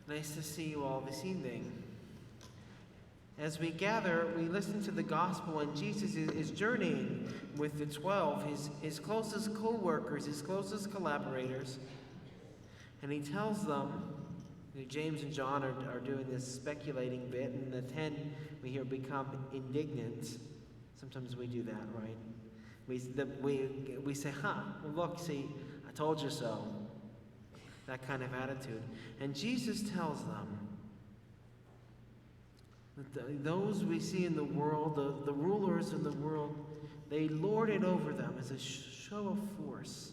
Nice to see you all this evening. As we gather, we listen to the gospel, and Jesus is journeying with the 12, his closest co-workers, his closest collaborators. And he tells them, James and John are doing this speculating bit, and the 10 we hear become indignant. Sometimes we do that, right? We say, well, look, see, I told you so. That kind of attitude. And Jesus tells them that those we see in the world, the rulers in the world, they lord it over them as a show of force.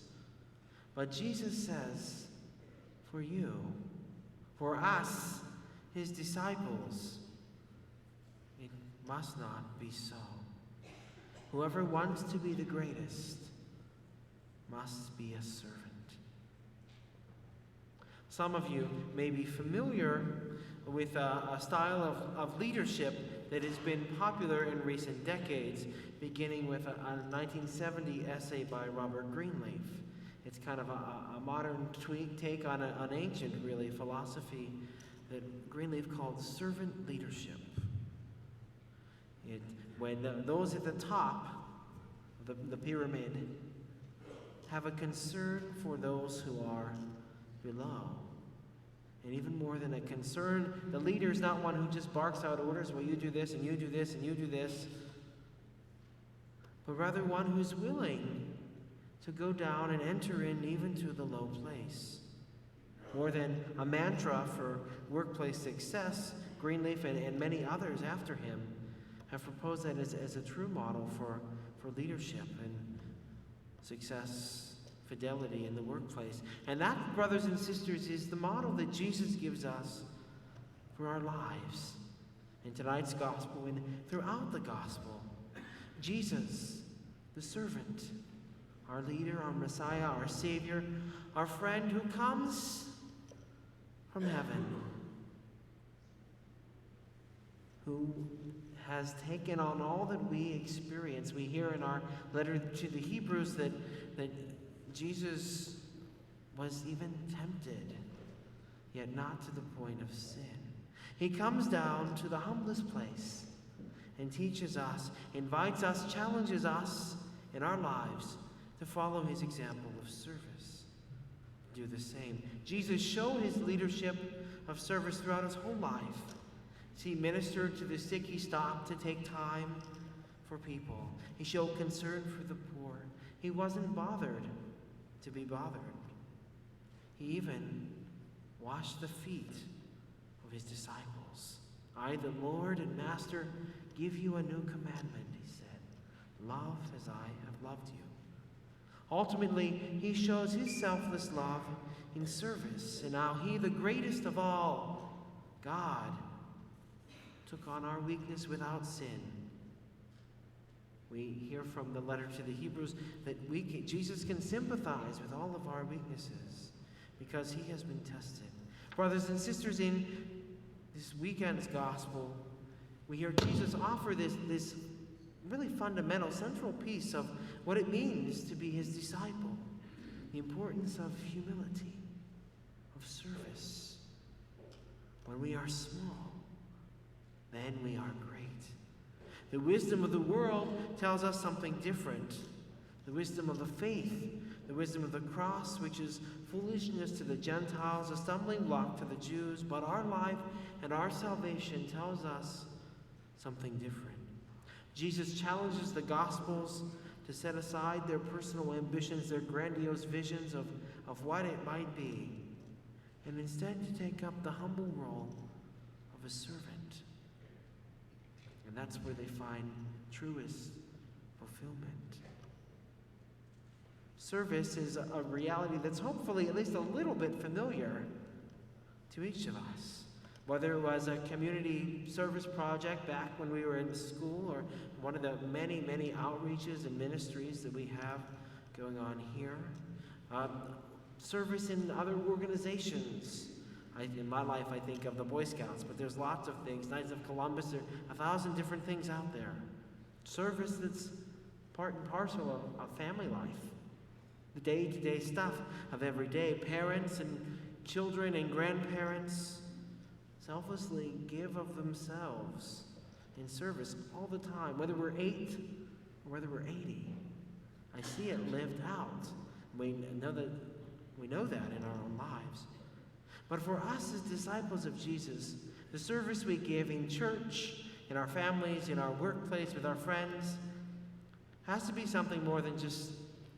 But Jesus says, for you, for us, his disciples, it must not be so. Whoever wants to be the greatest must be a servant. Some of you may be familiar with a style of leadership that has been popular in recent decades, beginning with a 1970 essay by Robert Greenleaf. It's kind of a modern take on an ancient, really, philosophy that Greenleaf called servant leadership. When those at the top of the pyramid have a concern for those who are below. And even more than a concern, the leader is not one who just barks out orders, well, you do this, and you do this, and you do this, but rather one who's willing to go down and enter in even to the low place. More than a mantra for workplace success, Greenleaf and many others after him have proposed that as a true model for leadership and success, fidelity in the workplace. And that, brothers and sisters, is the model that Jesus gives us for our lives. In tonight's gospel and throughout the gospel, Jesus, the servant, our leader, our Messiah, our Savior, our friend who comes from heaven, who has taken on all that we experience. We hear in our letter to the Hebrews that Jesus was even tempted, yet not to the point of sin. He comes down to the humblest place and teaches us, invites us, challenges us in our lives to follow his example of service. Do the same. Jesus showed his leadership of service throughout his whole life. As he ministered to the sick, he stopped to take time for people. He showed concern for the poor. He wasn't bothered to be bothered. He even washed the feet of his disciples. I, the Lord and Master, give you a new commandment, he said. Love as I have loved you. Ultimately, he shows his selfless love in service, and how he, the greatest of all, God, took on our weakness without sin. We hear from the letter to the Hebrews that Jesus can sympathize with all of our weaknesses because he has been tested. Brothers and sisters, in this weekend's gospel, we hear Jesus offer this really fundamental, central piece of what it means to be his disciple. The importance of humility, of service. When we are small, then we are great. The wisdom of the world tells us something different. The wisdom of the faith, the wisdom of the cross, which is foolishness to the Gentiles, a stumbling block to the Jews, but our life and our salvation tells us something different. Jesus challenges the Gospels to set aside their personal ambitions, their grandiose visions of what it might be, and instead to take up the humble role of a servant. And that's where they find truest fulfillment. Service is a reality that's hopefully at least a little bit familiar to each of us. Whether it was a community service project back when we were in school, or one of the many, many outreaches and ministries that we have going on here. Service in other organizations. In my life, I think of the Boy Scouts, but there's lots of things. Knights of Columbus, there are 1,000 different things out there. Service that's part and parcel of family life. The day-to-day stuff of every day. Parents and children and grandparents, selflessly give of themselves in service all the time, whether we're 8 or whether we're 80. I see it lived out. We know that in our own lives. But for us as disciples of Jesus, the service we give in church, in our families, in our workplace, with our friends, has to be something more than just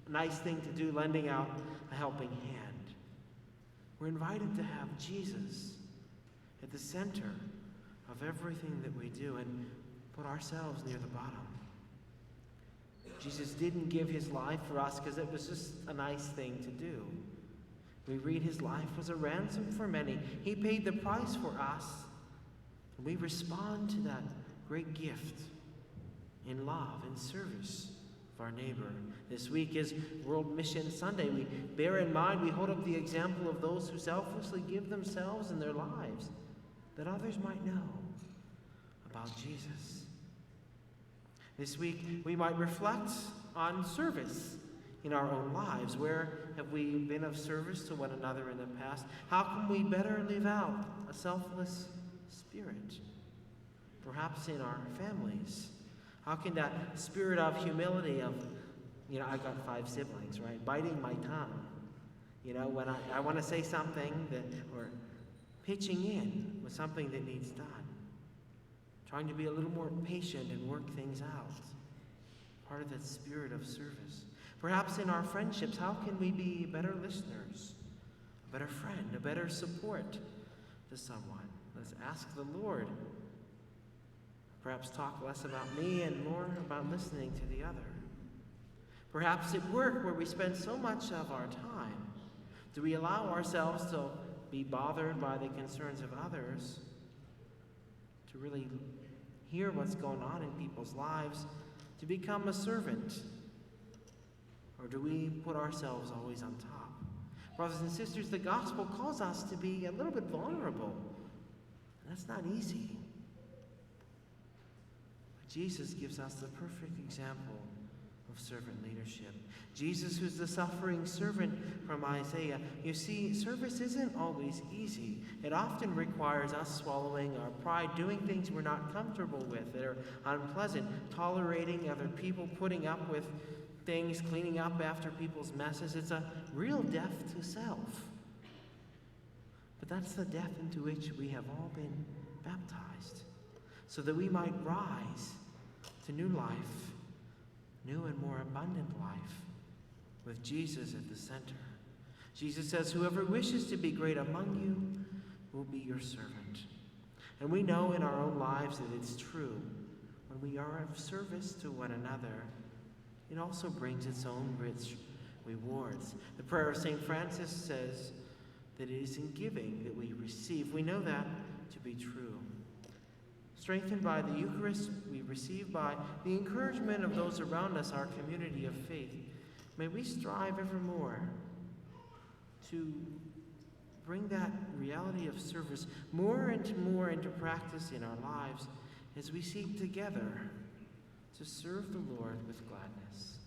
a nice thing to do, lending out a helping hand. We're invited to have Jesus at the center of everything that we do and put ourselves near the bottom. Jesus didn't give his life for us because it was just a nice thing to do. We read his life was a ransom for many. He paid the price for us. And we respond to that great gift in love and service of our neighbor. This week is World Mission Sunday. We bear in mind, we hold up the example of those who selflessly give themselves and their lives that others might know about Jesus. This week, we might reflect on service in our own lives. Where have we been of service to one another in the past? How can we better live out a selfless spirit? Perhaps in our families. How can that spirit of humility of, I've got 5 siblings, right? Biting my tongue. When I want to say something or pitching in with something that needs done. Trying to be a little more patient and work things out. Part of that spirit of service. Perhaps in our friendships, how can we be better listeners, a better friend, a better support to someone? Let's ask the Lord. Perhaps talk less about me and more about listening to the other. Perhaps at work, where we spend so much of our time, do we allow ourselves to be bothered by the concerns of others, to really hear what's going on in people's lives, to become a servant? Or do we put ourselves always on top? Brothers and sisters, the gospel calls us to be a little bit vulnerable. That's not easy. But Jesus gives us the perfect example of servant leadership. Jesus, who's the suffering servant from Isaiah. You see, service isn't always easy. It often requires us swallowing our pride, doing things we're not comfortable with, that are unpleasant, tolerating other people, putting up with things, cleaning up after people's messes. It's a real death to self. But that's the death into which we have all been baptized, so that we might rise to new life, new and more abundant life, with Jesus at the center. Jesus says, whoever wishes to be great among you will be your servant. And we know in our own lives that it's true. When we are of service to one another, it also brings its own rich rewards. The prayer of St. Francis says that it is in giving that we receive. We know that to be true. Strengthened by the Eucharist, we receive by the encouragement of those around us, our community of faith. May we strive evermore to bring that reality of service more and more into practice in our lives as we seek together to serve the Lord with gladness.